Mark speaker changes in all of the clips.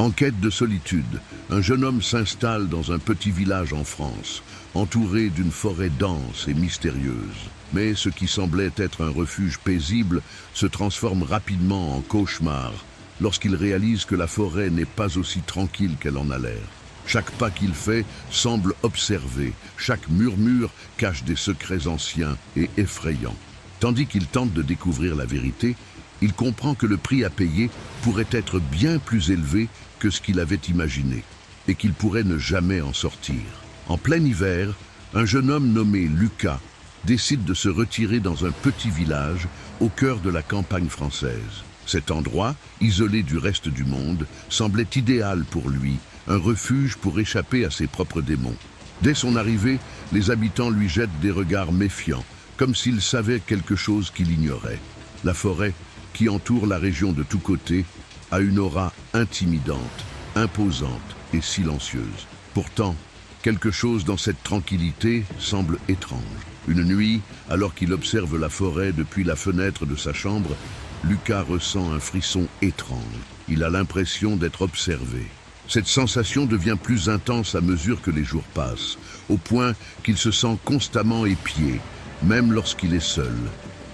Speaker 1: En quête de solitude, un jeune homme s'installe dans un petit village en France, entouré d'une forêt dense et mystérieuse. Mais ce qui semblait être un refuge paisible se transforme rapidement en cauchemar lorsqu'il réalise que la forêt n'est pas aussi tranquille qu'elle en a l'air. Chaque pas qu'il fait semble observé, chaque murmure cache des secrets anciens et effrayants. Tandis qu'il tente de découvrir la vérité, il comprend que le prix à payer pourrait être bien plus élevé que ce qu'il avait imaginé, et qu'il pourrait ne jamais en sortir. En plein hiver, un jeune homme nommé Lucas décide de se retirer dans un petit village au cœur de la campagne française. Cet endroit, isolé du reste du monde, semblait idéal pour lui, un refuge pour échapper à ses propres démons. Dès son arrivée, les habitants lui jettent des regards méfiants, comme s'ils savaient quelque chose qu'il ignorait. La forêt, qui entoure la région de tous côtés, a une aura intimidante, imposante et silencieuse. Pourtant, quelque chose dans cette tranquillité semble étrange. Une nuit, alors qu'il observe la forêt depuis la fenêtre de sa chambre, Lucas ressent un frisson étrange. Il a l'impression d'être observé. Cette sensation devient plus intense à mesure que les jours passent, au point qu'il se sent constamment épié, même lorsqu'il est seul.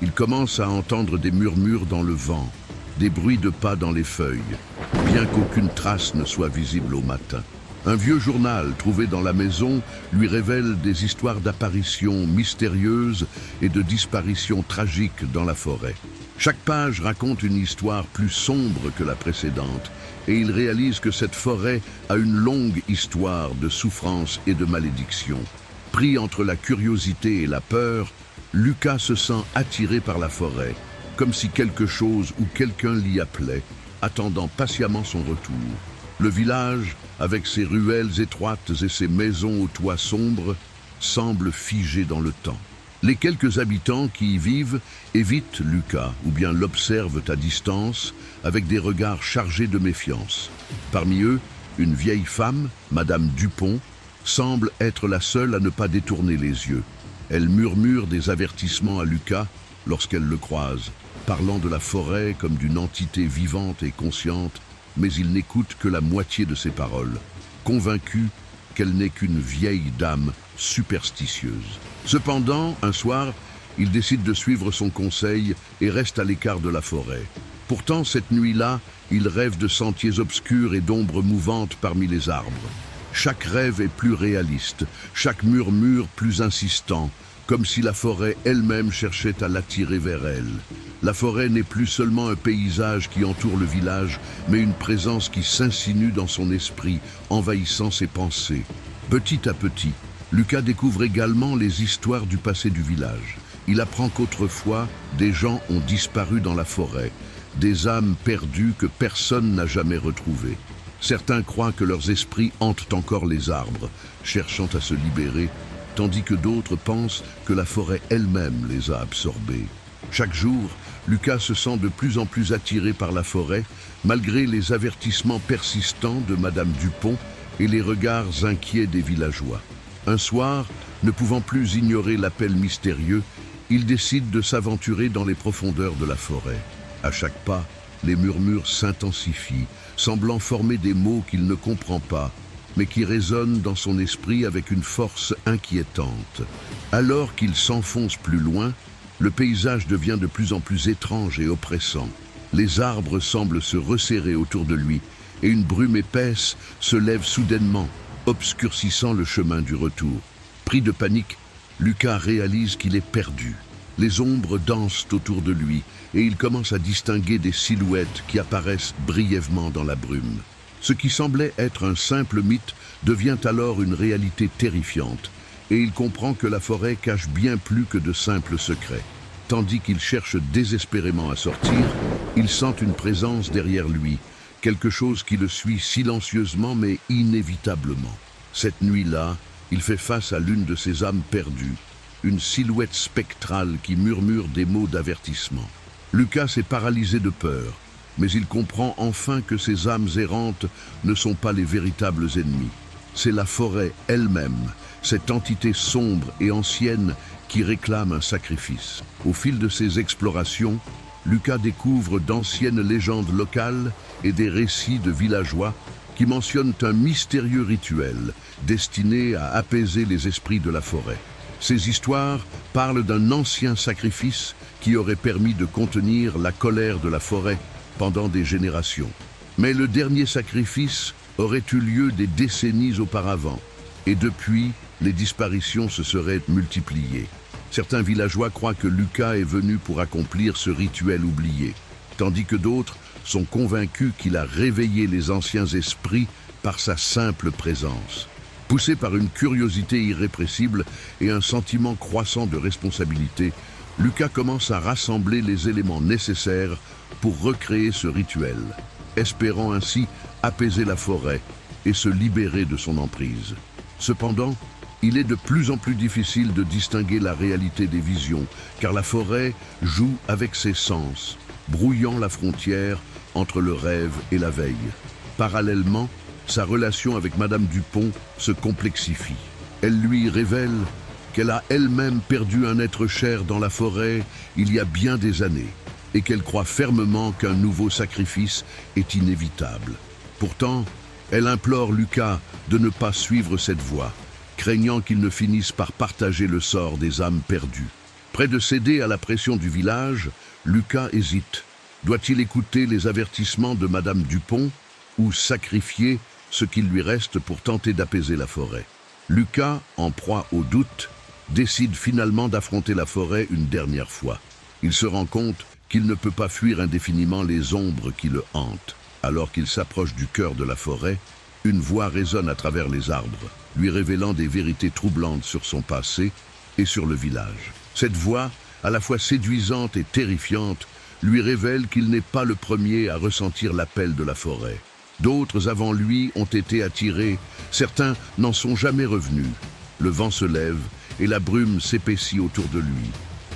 Speaker 1: Il commence à entendre des murmures dans le vent, des bruits de pas dans les feuilles, bien qu'aucune trace ne soit visible au matin. Un vieux journal trouvé dans la maison lui révèle des histoires d'apparitions mystérieuses et de disparitions tragiques dans la forêt. Chaque page raconte une histoire plus sombre que la précédente, et il réalise que cette forêt a une longue histoire de souffrance et de malédiction. Pris entre la curiosité et la peur, Lucas se sent attiré par la forêt, comme si quelque chose ou quelqu'un l'y appelait, attendant patiemment son retour. Le village, avec ses ruelles étroites et ses maisons aux toits sombres, semble figé dans le temps. Les quelques habitants qui y vivent évitent Lucas ou bien l'observent à distance avec des regards chargés de méfiance. Parmi eux, une vieille femme, Madame Dupont, semble être la seule à ne pas détourner les yeux. Elle murmure des avertissements à Lucas lorsqu'elle le croise, parlant de la forêt comme d'une entité vivante et consciente, mais il n'écoute que la moitié de ses paroles, convaincu qu'elle n'est qu'une vieille dame superstitieuse. Cependant, un soir, il décide de suivre son conseil et reste à l'écart de la forêt. Pourtant, cette nuit-là, il rêve de sentiers obscurs et d'ombres mouvantes parmi les arbres. Chaque rêve est plus réaliste, chaque murmure plus insistant, comme si la forêt elle-même cherchait à l'attirer vers elle. La forêt n'est plus seulement un paysage qui entoure le village, mais une présence qui s'insinue dans son esprit, envahissant ses pensées. Petit à petit, Lucas découvre également les histoires du passé du village. Il apprend qu'autrefois, des gens ont disparu dans la forêt, des âmes perdues que personne n'a jamais retrouvées. Certains croient que leurs esprits hantent encore les arbres, cherchant à se libérer, tandis que d'autres pensent que la forêt elle-même les a absorbés. Chaque jour, Lucas se sent de plus en plus attiré par la forêt, malgré les avertissements persistants de Madame Dupont et les regards inquiets des villageois. Un soir, ne pouvant plus ignorer l'appel mystérieux, il décide de s'aventurer dans les profondeurs de la forêt. À chaque pas, les murmures s'intensifient, semblant former des mots qu'il ne comprend pas, mais qui résonnent dans son esprit avec une force inquiétante. Alors qu'il s'enfonce plus loin, le paysage devient de plus en plus étrange et oppressant. Les arbres semblent se resserrer autour de lui, et une brume épaisse se lève soudainement, obscurcissant le chemin du retour. Pris de panique, Lucas réalise qu'il est perdu. Les ombres dansent autour de lui, et il commence à distinguer des silhouettes qui apparaissent brièvement dans la brume. Ce qui semblait être un simple mythe devient alors une réalité terrifiante, et il comprend que la forêt cache bien plus que de simples secrets. Tandis qu'il cherche désespérément à sortir, il sent une présence derrière lui, quelque chose qui le suit silencieusement mais inévitablement. Cette nuit-là, il fait face à l'une de ces âmes perdues, une silhouette spectrale qui murmure des mots d'avertissement. Lucas est paralysé de peur, mais il comprend enfin que ces âmes errantes ne sont pas les véritables ennemis. C'est la forêt elle-même, cette entité sombre et ancienne qui réclame un sacrifice. Au fil de ses explorations, Lucas découvre d'anciennes légendes locales et des récits de villageois qui mentionnent un mystérieux rituel destiné à apaiser les esprits de la forêt. Ces histoires parlent d'un ancien sacrifice qui aurait permis de contenir la colère de la forêt pendant des générations. Mais le dernier sacrifice aurait eu lieu des décennies auparavant, et depuis, les disparitions se seraient multipliées. Certains villageois croient que Lucas est venu pour accomplir ce rituel oublié, tandis que d'autres sont convaincus qu'il a réveillé les anciens esprits par sa simple présence. Poussé par une curiosité irrépressible et un sentiment croissant de responsabilité, Lucas commence à rassembler les éléments nécessaires pour recréer ce rituel, espérant ainsi apaiser la forêt et se libérer de son emprise. Cependant, il est de plus en plus difficile de distinguer la réalité des visions, car la forêt joue avec ses sens, brouillant la frontière entre le rêve et la veille. Parallèlement, sa relation avec Madame Dupont se complexifie. Elle lui révèle qu'elle a elle-même perdu un être cher dans la forêt il y a bien des années, et qu'elle croit fermement qu'un nouveau sacrifice est inévitable. Pourtant, elle implore Lucas de ne pas suivre cette voie, craignant qu'il ne finisse par partager le sort des âmes perdues. Près de céder à la pression du village, Lucas hésite. Doit-il écouter les avertissements de Madame Dupont ou sacrifier ce qu'il lui reste pour tenter d'apaiser la forêt? Lucas, en proie au doute, décide finalement d'affronter la forêt une dernière fois. Il se rend compte qu'il ne peut pas fuir indéfiniment les ombres qui le hantent. Alors qu'il s'approche du cœur de la forêt, une voix résonne à travers les arbres, lui révélant des vérités troublantes sur son passé et sur le village. Cette voix, à la fois séduisante et terrifiante, lui révèle qu'il n'est pas le premier à ressentir l'appel de la forêt. D'autres avant lui ont été attirés, certains n'en sont jamais revenus. Le vent se lève et la brume s'épaissit autour de lui,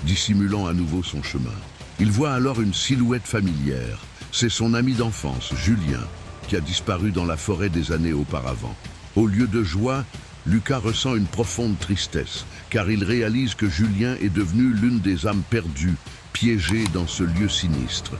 Speaker 1: dissimulant à nouveau son chemin. Il voit alors une silhouette familière. C'est son ami d'enfance, Julien, qui a disparu dans la forêt des années auparavant. Au lieu de joie, Lucas ressent une profonde tristesse, car il réalise que Julien est devenu l'une des âmes perdues, piégées dans ce lieu sinistre.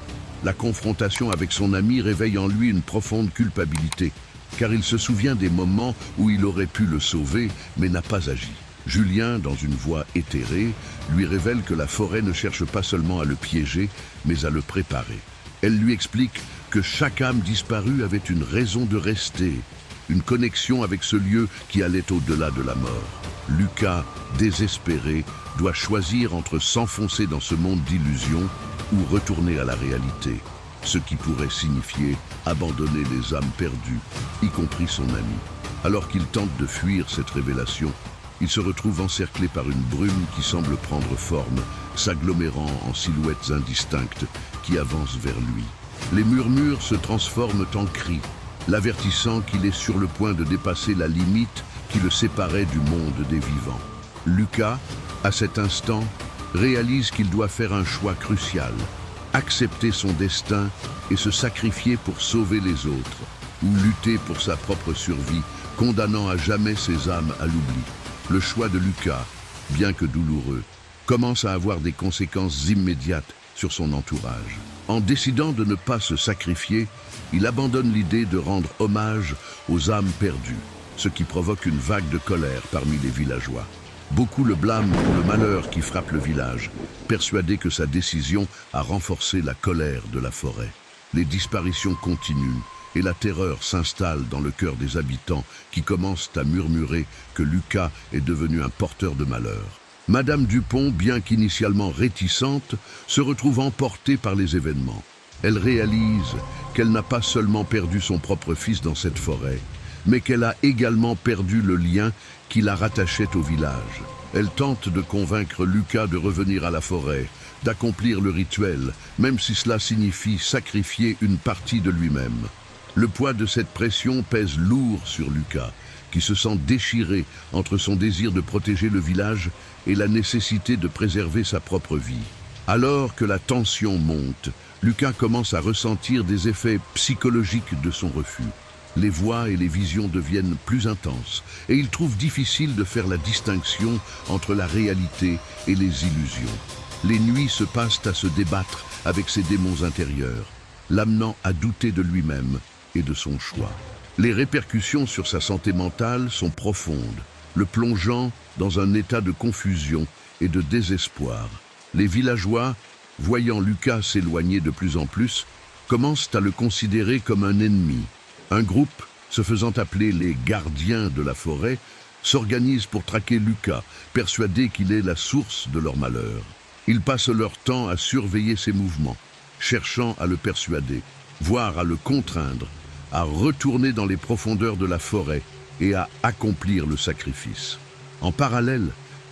Speaker 1: La confrontation avec son ami réveille en lui une profonde culpabilité, car il se souvient des moments où il aurait pu le sauver, mais n'a pas agi. Julien, dans une voix éthérée, lui révèle que la forêt ne cherche pas seulement à le piéger, mais à le préparer. Elle lui explique que chaque âme disparue avait une raison de rester, une connexion avec ce lieu qui allait au-delà de la mort. Lucas, désespéré, doit choisir entre s'enfoncer dans ce monde d'illusions ou retourner à la réalité, ce qui pourrait signifier abandonner les âmes perdues, y compris son ami. Alors qu'il tente de fuir cette révélation, il se retrouve encerclé par une brume qui semble prendre forme, s'agglomérant en silhouettes indistinctes qui avancent vers lui. Les murmures se transforment en cris, l'avertissant qu'il est sur le point de dépasser la limite qui le séparait du monde des vivants. Lucas, à cet instant, réalise qu'il doit faire un choix crucial, accepter son destin et se sacrifier pour sauver les autres, ou lutter pour sa propre survie, condamnant à jamais ses âmes à l'oubli. Le choix de Lucas, bien que douloureux, commence à avoir des conséquences immédiates sur son entourage. En décidant de ne pas se sacrifier, il abandonne l'idée de rendre hommage aux âmes perdues, ce qui provoque une vague de colère parmi les villageois. Beaucoup le blâment pour le malheur qui frappe le village, persuadés que sa décision a renforcé la colère de la forêt. Les disparitions continuent et la terreur s'installe dans le cœur des habitants qui commencent à murmurer que Lucas est devenu un porteur de malheur. Madame Dupont, bien qu'initialement réticente, se retrouve emportée par les événements. Elle réalise qu'elle n'a pas seulement perdu son propre fils dans cette forêt, mais qu'elle a également perdu le lien qui la rattachait au village. Elle tente de convaincre Lucas de revenir à la forêt, d'accomplir le rituel, même si cela signifie sacrifier une partie de lui-même. Le poids de cette pression pèse lourd sur Lucas, qui se sent déchiré entre son désir de protéger le village et la nécessité de préserver sa propre vie. Alors que la tension monte, Lucas commence à ressentir des effets psychologiques de son refus. Les voix et les visions deviennent plus intenses et il trouve difficile de faire la distinction entre la réalité et les illusions. Les nuits se passent à se débattre avec ses démons intérieurs, l'amenant à douter de lui-même et de son choix. Les répercussions sur sa santé mentale sont profondes, le plongeant dans un état de confusion et de désespoir. Les villageois, voyant Lucas s'éloigner de plus en plus, commencent à le considérer comme un ennemi. Un groupe, se faisant appeler les gardiens de la forêt, s'organise pour traquer Lucas, persuadé qu'il est la source de leur malheur. Ils passent leur temps à surveiller ses mouvements, cherchant à le persuader, voire à le contraindre, à retourner dans les profondeurs de la forêt et à accomplir le sacrifice. En parallèle,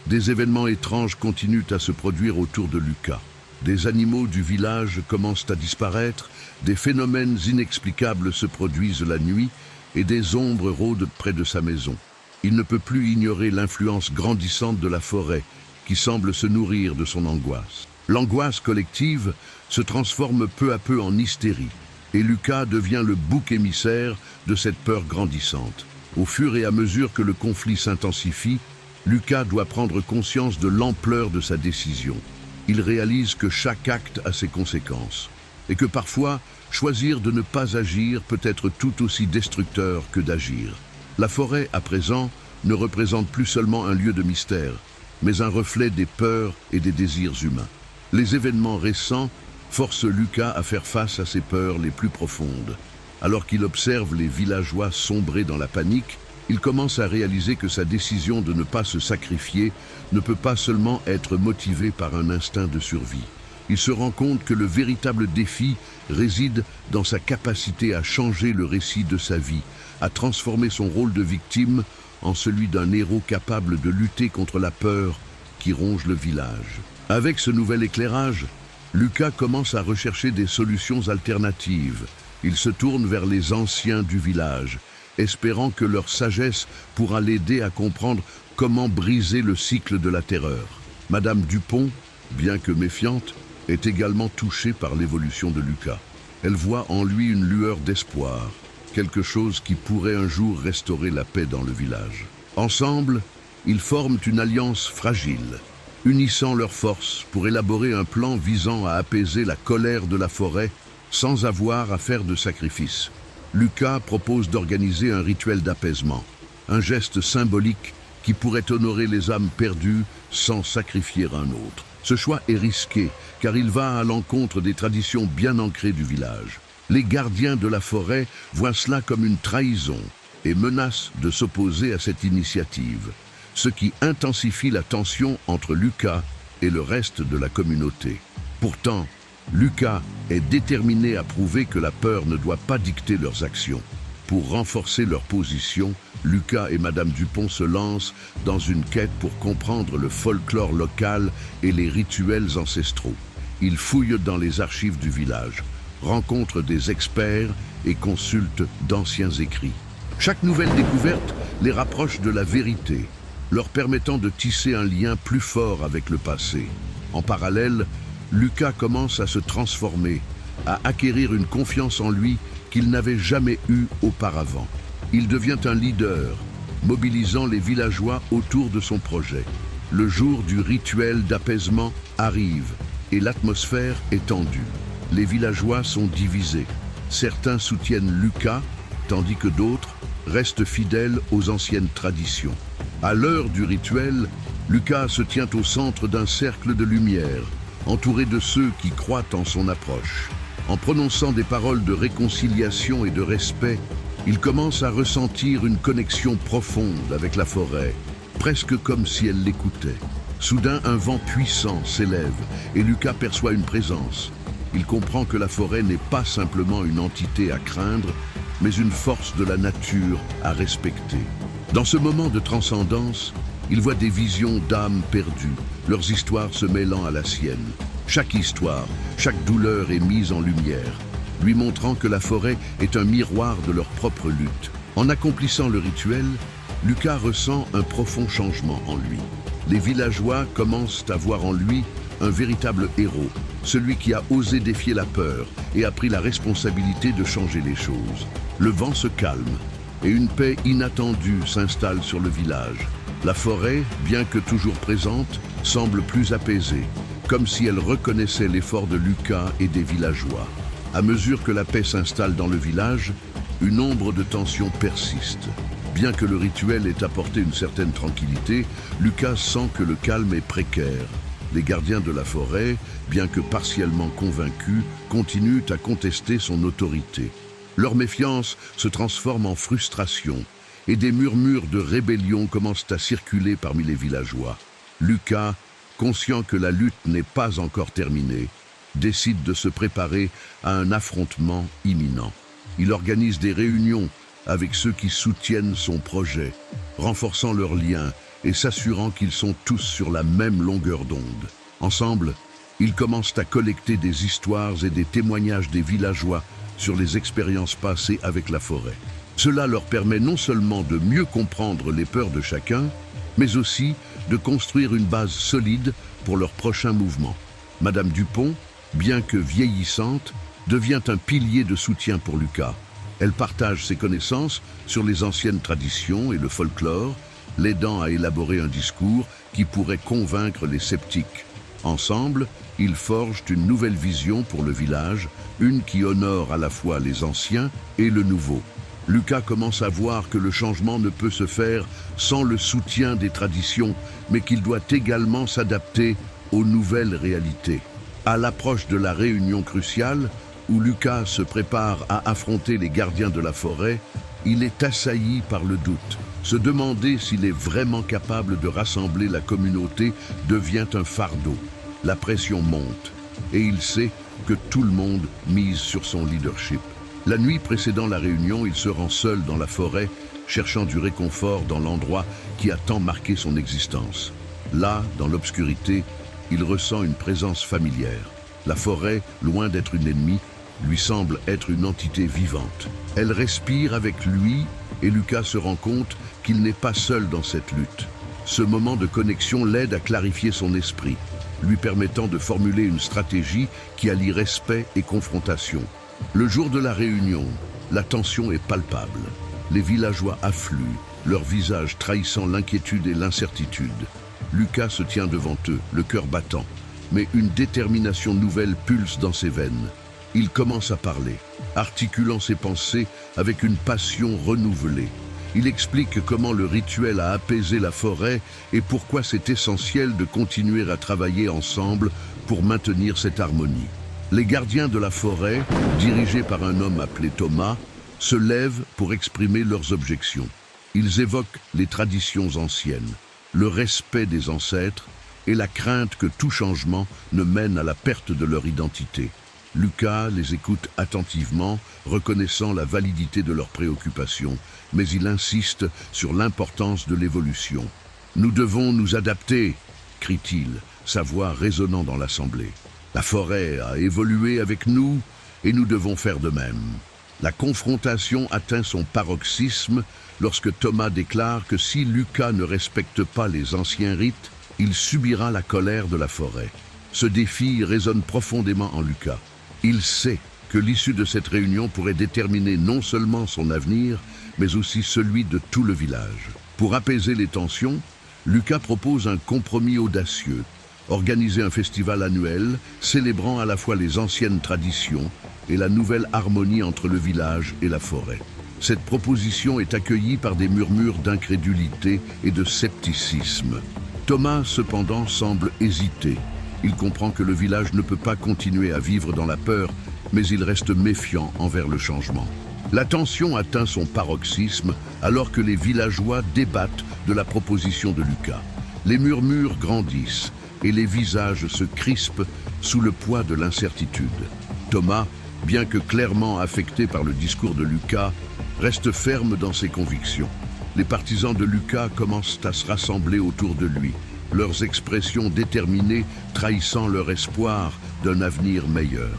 Speaker 1: des événements étranges continuent à se produire autour de Lucas. Des animaux du village commencent à disparaître, des phénomènes inexplicables se produisent la nuit et des ombres rôdent près de sa maison. Il ne peut plus ignorer l'influence grandissante de la forêt qui semble se nourrir de son angoisse. L'angoisse collective se transforme peu à peu en hystérie et Lucas devient le bouc émissaire de cette peur grandissante. Au fur et à mesure que le conflit s'intensifie, Lucas doit prendre conscience de l'ampleur de sa décision. Il réalise que chaque acte a ses conséquences et que parfois, choisir de ne pas agir peut être tout aussi destructeur que d'agir. La forêt, à présent, ne représente plus seulement un lieu de mystère, mais un reflet des peurs et des désirs humains. Les événements récents forcent Lucas à faire face à ses peurs les plus profondes. Alors qu'il observe les villageois sombrer dans la panique, il commence à réaliser que sa décision de ne pas se sacrifier ne peut pas seulement être motivée par un instinct de survie. Il se rend compte que le véritable défi réside dans sa capacité à changer le récit de sa vie, à transformer son rôle de victime en celui d'un héros capable de lutter contre la peur qui ronge le village. Avec ce nouvel éclairage, Lucas commence à rechercher des solutions alternatives. Il se tourne vers les anciens du village, espérant que leur sagesse pourra l'aider à comprendre comment briser le cycle de la terreur. Madame Dupont, bien que méfiante, est également touchée par l'évolution de Lucas. Elle voit en lui une lueur d'espoir, quelque chose qui pourrait un jour restaurer la paix dans le village. Ensemble, ils forment une alliance fragile, unissant leurs forces pour élaborer un plan visant à apaiser la colère de la forêt sans avoir à faire de sacrifice. Lucas propose d'organiser un rituel d'apaisement, un geste symbolique qui pourrait honorer les âmes perdues sans sacrifier un autre. Ce choix est risqué, car il va à l'encontre des traditions bien ancrées du village. Les gardiens de la forêt voient cela comme une trahison et menacent de s'opposer à cette initiative, ce qui intensifie la tension entre Lucas et le reste de la communauté. Pourtant, Lucas est déterminé à prouver que la peur ne doit pas dicter leurs actions. Pour renforcer leur position, Lucas et Madame Dupont se lancent dans une quête pour comprendre le folklore local et les rituels ancestraux. Ils fouillent dans les archives du village, rencontrent des experts et consultent d'anciens écrits. Chaque nouvelle découverte les rapproche de la vérité, leur permettant de tisser un lien plus fort avec le passé. En parallèle, Lucas commence à se transformer, à acquérir une confiance en lui qu'il n'avait jamais eue auparavant. Il devient un leader, mobilisant les villageois autour de son projet. Le jour du rituel d'apaisement arrive et l'atmosphère est tendue. Les villageois sont divisés. Certains soutiennent Lucas, tandis que d'autres restent fidèles aux anciennes traditions. À l'heure du rituel, Lucas se tient au centre d'un cercle de lumière, entouré de ceux qui croient en son approche. En prononçant des paroles de réconciliation et de respect, il commence à ressentir une connexion profonde avec la forêt, presque comme si elle l'écoutait. Soudain, un vent puissant s'élève et Lucas perçoit une présence. Il comprend que la forêt n'est pas simplement une entité à craindre, mais une force de la nature à respecter. Dans ce moment de transcendance, il voit des visions d'âmes perdues, leurs histoires se mêlant à la sienne. Chaque histoire, chaque douleur est mise en lumière, lui montrant que la forêt est un miroir de leur propre lutte. En accomplissant le rituel, Lucas ressent un profond changement en lui. Les villageois commencent à voir en lui un véritable héros, celui qui a osé défier la peur et a pris la responsabilité de changer les choses. Le vent se calme et une paix inattendue s'installe sur le village. La forêt, bien que toujours présente, semble plus apaisée, comme si elle reconnaissait l'effort de Lucas et des villageois. À mesure que la paix s'installe dans le village, une ombre de tension persiste. Bien que le rituel ait apporté une certaine tranquillité, Lucas sent que le calme est précaire. Les gardiens de la forêt, bien que partiellement convaincus, continuent à contester son autorité. Leur méfiance se transforme en frustration et des murmures de rébellion commencent à circuler parmi les villageois. Lucas, conscient que la lutte n'est pas encore terminée, décide de se préparer à un affrontement imminent. Il organise des réunions avec ceux qui soutiennent son projet, renforçant leurs liens et s'assurant qu'ils sont tous sur la même longueur d'onde. Ensemble, ils commencent à collecter des histoires et des témoignages des villageois sur les expériences passées avec la forêt. Cela leur permet non seulement de mieux comprendre les peurs de chacun, mais aussi de construire une base solide pour leurs prochains mouvements. Madame Dupont, bien que vieillissante, devient un pilier de soutien pour Lucas. Elle partage ses connaissances sur les anciennes traditions et le folklore, l'aidant à élaborer un discours qui pourrait convaincre les sceptiques. Ensemble, ils forgent une nouvelle vision pour le village, une qui honore à la fois les anciens et le nouveau. Lucas commence à voir que le changement ne peut se faire sans le soutien des traditions, mais qu'il doit également s'adapter aux nouvelles réalités. À l'approche de la réunion cruciale, où Lucas se prépare à affronter les gardiens de la forêt, il est assailli par le doute. Se demander s'il est vraiment capable de rassembler la communauté devient un fardeau. La pression monte, et il sait que tout le monde mise sur son leadership. La nuit précédant la réunion, il se rend seul dans la forêt, cherchant du réconfort dans l'endroit qui a tant marqué son existence. Là, dans l'obscurité, il ressent une présence familière. La forêt, loin d'être une ennemie, lui semble être une entité vivante. Elle respire avec lui et Lucas se rend compte qu'il n'est pas seul dans cette lutte. Ce moment de connexion l'aide à clarifier son esprit, lui permettant de formuler une stratégie qui allie respect et confrontation. Le jour de la réunion, la tension est palpable. Les villageois affluent, leurs visages trahissant l'inquiétude et l'incertitude. Lucas se tient devant eux, le cœur battant, mais une détermination nouvelle pulse dans ses veines. Il commence à parler, articulant ses pensées avec une passion renouvelée. Il explique comment le rituel a apaisé la forêt et pourquoi c'est essentiel de continuer à travailler ensemble pour maintenir cette harmonie. Les gardiens de la forêt, dirigés par un homme appelé Thomas, se lèvent pour exprimer leurs objections. Ils évoquent les traditions anciennes, le respect des ancêtres et la crainte que tout changement ne mène à la perte de leur identité. Lucas les écoute attentivement, reconnaissant la validité de leurs préoccupations, mais il insiste sur l'importance de l'évolution. « Nous devons nous adapter », crie-t-il, sa voix résonnant dans l'assemblée. « La forêt a évolué avec nous et nous devons faire de même. » La confrontation atteint son paroxysme lorsque Thomas déclare que si Lucas ne respecte pas les anciens rites, il subira la colère de la forêt. Ce défi résonne profondément en Lucas. Il sait que l'issue de cette réunion pourrait déterminer non seulement son avenir, mais aussi celui de tout le village. Pour apaiser les tensions, Lucas propose un compromis audacieux, organiser un festival annuel célébrant à la fois les anciennes traditions et la nouvelle harmonie entre le village et la forêt. Cette proposition est accueillie par des murmures d'incrédulité et de scepticisme. Thomas, cependant, semble hésiter. Il comprend que le village ne peut pas continuer à vivre dans la peur, mais il reste méfiant envers le changement. La tension atteint son paroxysme alors que les villageois débattent de la proposition de Lucas. Les murmures grandissent et les visages se crispent sous le poids de l'incertitude. Thomas, bien que clairement affecté par le discours de Lucas, reste ferme dans ses convictions. Les partisans de Lucas commencent à se rassembler autour de lui, leurs expressions déterminées trahissant leur espoir d'un avenir meilleur.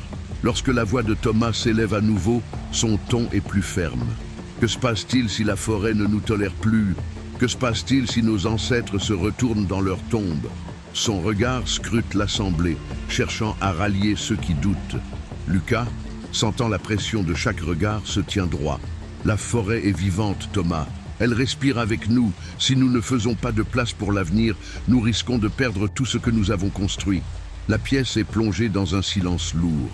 Speaker 1: Lorsque la voix de Thomas s'élève à nouveau, son ton est plus ferme. Que se passe-t-il si la forêt ne nous tolère plus? Que se passe-t-il si nos ancêtres se retournent dans leur tombe? Son regard scrute l'assemblée, cherchant à rallier ceux qui doutent. Lucas, sentant la pression de chaque regard, se tient droit. La forêt est vivante, Thomas. Elle respire avec nous. Si nous ne faisons pas de place pour l'avenir, nous risquons de perdre tout ce que nous avons construit. La pièce est plongée dans un silence lourd.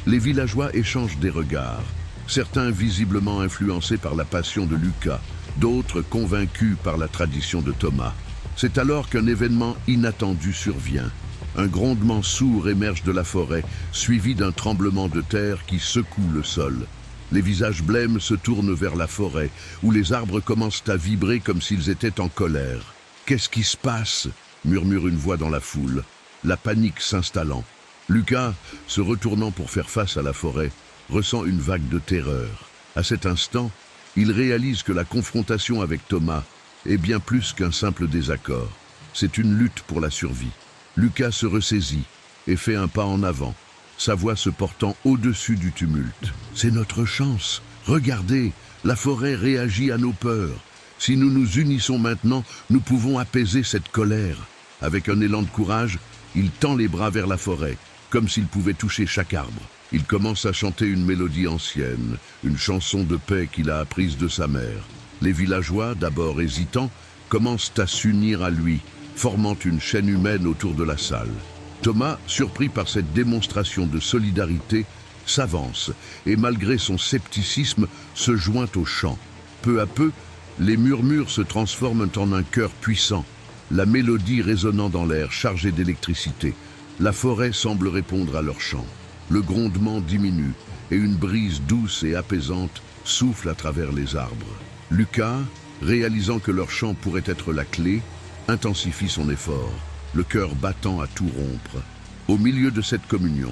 Speaker 1: Les villageois échangent des regards, certains visiblement influencés par la passion de Lucas, d'autres convaincus par la tradition de Thomas. C'est alors qu'un événement inattendu survient. Un grondement sourd émerge de la forêt, suivi d'un tremblement de terre qui secoue le sol. Les visages blêmes se tournent vers la forêt, où les arbres commencent à vibrer comme s'ils étaient en colère. « Qu'est-ce qui se passe ?» murmure une voix dans la foule, la panique s'installant. Lucas, se retournant pour faire face à la forêt, ressent une vague de terreur. À cet instant, il réalise que la confrontation avec Thomas est bien plus qu'un simple désaccord. C'est une lutte pour la survie. Lucas se ressaisit et fait un pas en avant, sa voix se portant au-dessus du tumulte. « C'est notre chance. Regardez, la forêt réagit à nos peurs. Si nous nous unissons maintenant, nous pouvons apaiser cette colère. » Avec un élan de courage, il tend les bras vers la forêt, comme s'il pouvait toucher chaque arbre. Il commence à chanter une mélodie ancienne, une chanson de paix qu'il a apprise de sa mère. Les villageois, d'abord hésitants, commencent à s'unir à lui, formant une chaîne humaine autour de la salle. Thomas, surpris par cette démonstration de solidarité, s'avance et malgré son scepticisme, se joint au chant. Peu à peu, les murmures se transforment en un chœur puissant, la mélodie résonnant dans l'air chargée d'électricité. La forêt semble répondre à leur chant. Le grondement diminue et une brise douce et apaisante souffle à travers les arbres. Lucas, réalisant que leur chant pourrait être la clé, intensifie son effort, le cœur battant à tout rompre. Au milieu de cette communion,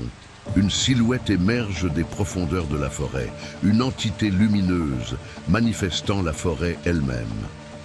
Speaker 1: une silhouette émerge des profondeurs de la forêt, une entité lumineuse manifestant la forêt elle-même.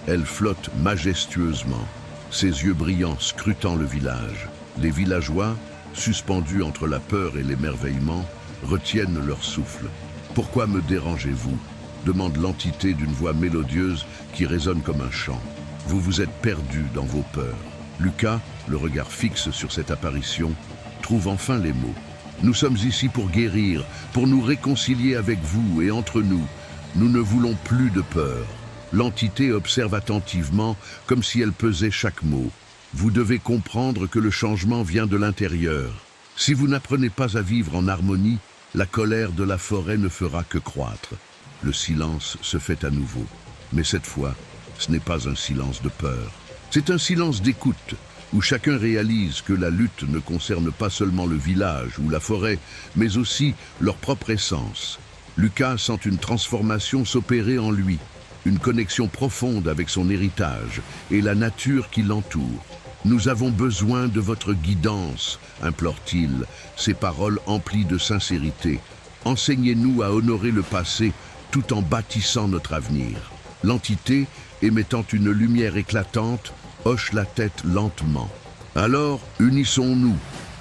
Speaker 1: Elle flotte majestueusement, ses yeux brillants scrutant le village. Les villageois, suspendus entre la peur et l'émerveillement, retiennent leur souffle. « Pourquoi me dérangez-vous » demande l'entité d'une voix mélodieuse qui résonne comme un chant. Vous vous êtes perdu dans vos peurs. Lucas, le regard fixe sur cette apparition, trouve enfin les mots. Nous sommes ici pour guérir, pour nous réconcilier avec vous et entre nous. Nous ne voulons plus de peur. L'entité observe attentivement, comme si elle pesait chaque mot. Vous devez comprendre que le changement vient de l'intérieur. Si vous n'apprenez pas à vivre en harmonie, la colère de la forêt ne fera que croître. Le silence se fait à nouveau. Mais cette fois, ce n'est pas un silence de peur. C'est un silence d'écoute, où chacun réalise que la lutte ne concerne pas seulement le village ou la forêt, mais aussi leur propre essence. Lucas sent une transformation s'opérer en lui, une connexion profonde avec son héritage et la nature qui l'entoure. « Nous avons besoin de votre guidance », implore-t-il, ses paroles emplies de sincérité. « Enseignez-nous à honorer le passé tout en bâtissant notre avenir. » L'entité, émettant une lumière éclatante, hoche la tête lentement. « Alors, unissons-nous,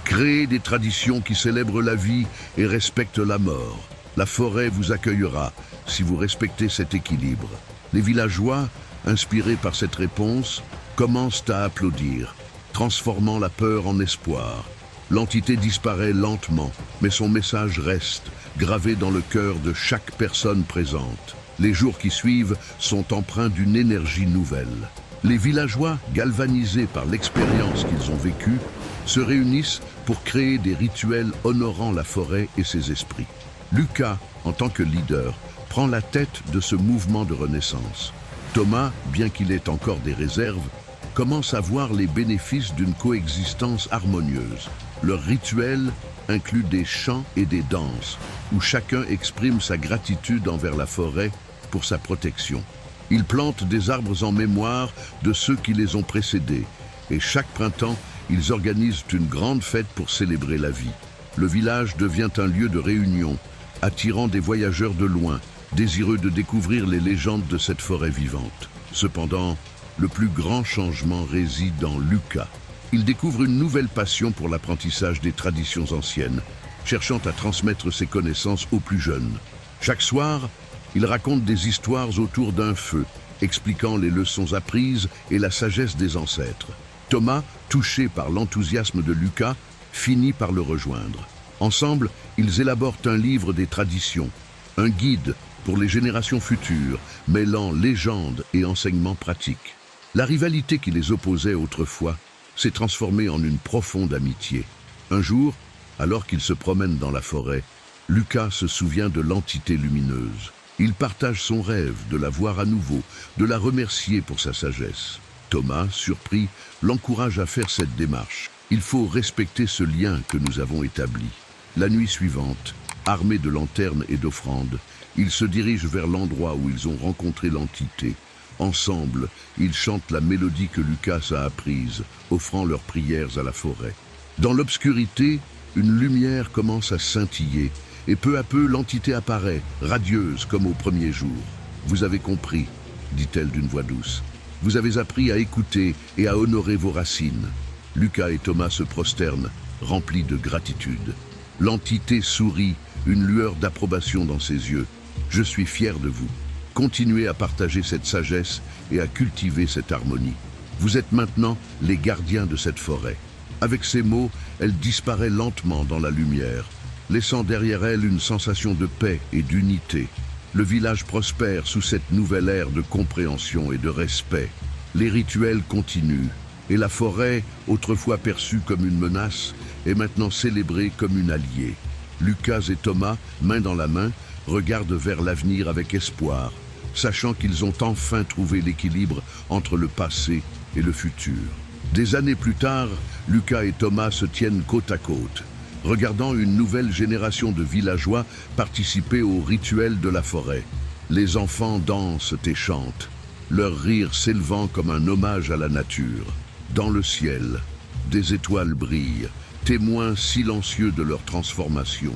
Speaker 1: créez des traditions qui célèbrent la vie et respectent la mort. La forêt vous accueillera si vous respectez cet équilibre. » Les villageois, inspirés par cette réponse, commencent à applaudir, transformant la peur en espoir. L'entité disparaît lentement, mais son message reste, gravé dans le cœur de chaque personne présente. Les jours qui suivent sont empreints d'une énergie nouvelle. Les villageois, galvanisés par l'expérience qu'ils ont vécue, se réunissent pour créer des rituels honorant la forêt et ses esprits. Lucas, en tant que leader, prend la tête de ce mouvement de renaissance. Thomas, bien qu'il ait encore des réserves, commence à voir les bénéfices d'une coexistence harmonieuse. Leur rituel inclut des chants et des danses, où chacun exprime sa gratitude envers la forêt pour sa protection. Ils plantent des arbres en mémoire de ceux qui les ont précédés, et chaque printemps, ils organisent une grande fête pour célébrer la vie. Le village devient un lieu de réunion, attirant des voyageurs de loin, désireux de découvrir les légendes de cette forêt vivante. Cependant, le plus grand changement réside dans Lucas. Il découvre une nouvelle passion pour l'apprentissage des traditions anciennes, cherchant à transmettre ses connaissances aux plus jeunes. Chaque soir, il raconte des histoires autour d'un feu, expliquant les leçons apprises et la sagesse des ancêtres. Thomas, touché par l'enthousiasme de Lucas, finit par le rejoindre. Ensemble, ils élaborent un livre des traditions, un guide pour les générations futures, mêlant légendes et enseignements pratiques. La rivalité qui les opposait autrefois s'est transformée en une profonde amitié. Un jour, alors qu'ils se promènent dans la forêt, Lucas se souvient de l'entité lumineuse. Il partage son rêve de la voir à nouveau, de la remercier pour sa sagesse. Thomas, surpris, l'encourage à faire cette démarche. Il faut respecter ce lien que nous avons établi. La nuit suivante, armés de lanternes et d'offrandes, ils se dirigent vers l'endroit où ils ont rencontré l'entité. Ensemble, ils chantent la mélodie que Lucas a apprise, offrant leurs prières à la forêt. Dans l'obscurité, une lumière commence à scintiller, et peu à peu l'entité apparaît, radieuse comme au premier jour. « Vous avez compris », dit-elle d'une voix douce. « Vous avez appris à écouter et à honorer vos racines. » Lucas et Thomas se prosternent, remplis de gratitude. L'entité sourit, une lueur d'approbation dans ses yeux. « Je suis fier de vous. Continuez à partager cette sagesse et à cultiver cette harmonie. Vous êtes maintenant les gardiens de cette forêt. » Avec ces mots, elle disparaît lentement dans la lumière, laissant derrière elle une sensation de paix et d'unité. Le village prospère sous cette nouvelle ère de compréhension et de respect. Les rituels continuent, et la forêt, autrefois perçue comme une menace, est maintenant célébrée comme une alliée. Lucas et Thomas, main dans la main, regardent vers l'avenir avec espoir, sachant qu'ils ont enfin trouvé l'équilibre entre le passé et le futur. Des années plus tard, Lucas et Thomas se tiennent côte à côte, regardant une nouvelle génération de villageois participer aux rituels de la forêt. Les enfants dansent et chantent, leur rire s'élevant comme un hommage à la nature. Dans le ciel, des étoiles brillent, témoins silencieux de leur transformation.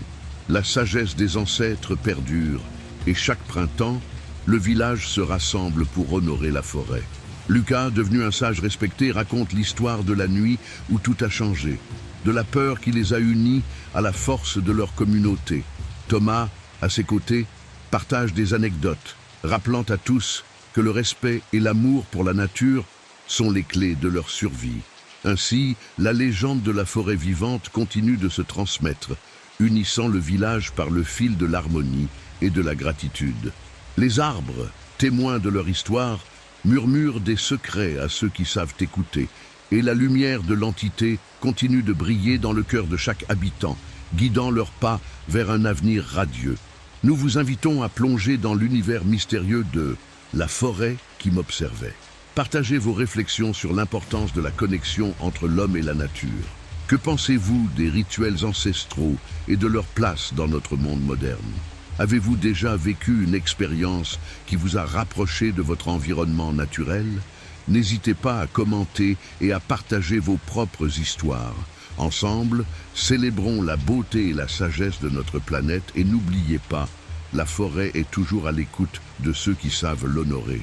Speaker 1: La sagesse des ancêtres perdure, et chaque printemps, le village se rassemble pour honorer la forêt. Lucas, devenu un sage respecté, raconte l'histoire de la nuit où tout a changé, de la peur qui les a unis à la force de leur communauté. Thomas, à ses côtés, partage des anecdotes, rappelant à tous que le respect et l'amour pour la nature sont les clés de leur survie. Ainsi, la légende de la forêt vivante continue de se transmettre, unissant le village par le fil de l'harmonie et de la gratitude. Les arbres, témoins de leur histoire, murmurent des secrets à ceux qui savent écouter, et la lumière de l'entité continue de briller dans le cœur de chaque habitant, guidant leurs pas vers un avenir radieux. Nous vous invitons à plonger dans l'univers mystérieux de la forêt qui m'observait. Partagez vos réflexions sur l'importance de la connexion entre l'homme et la nature. Que pensez-vous des rituels ancestraux et de leur place dans notre monde moderne ? Avez-vous déjà vécu une expérience qui vous a rapproché de votre environnement naturel ? N'hésitez pas à commenter et à partager vos propres histoires. Ensemble, célébrons la beauté et la sagesse de notre planète et n'oubliez pas, la forêt est toujours à l'écoute de ceux qui savent l'honorer.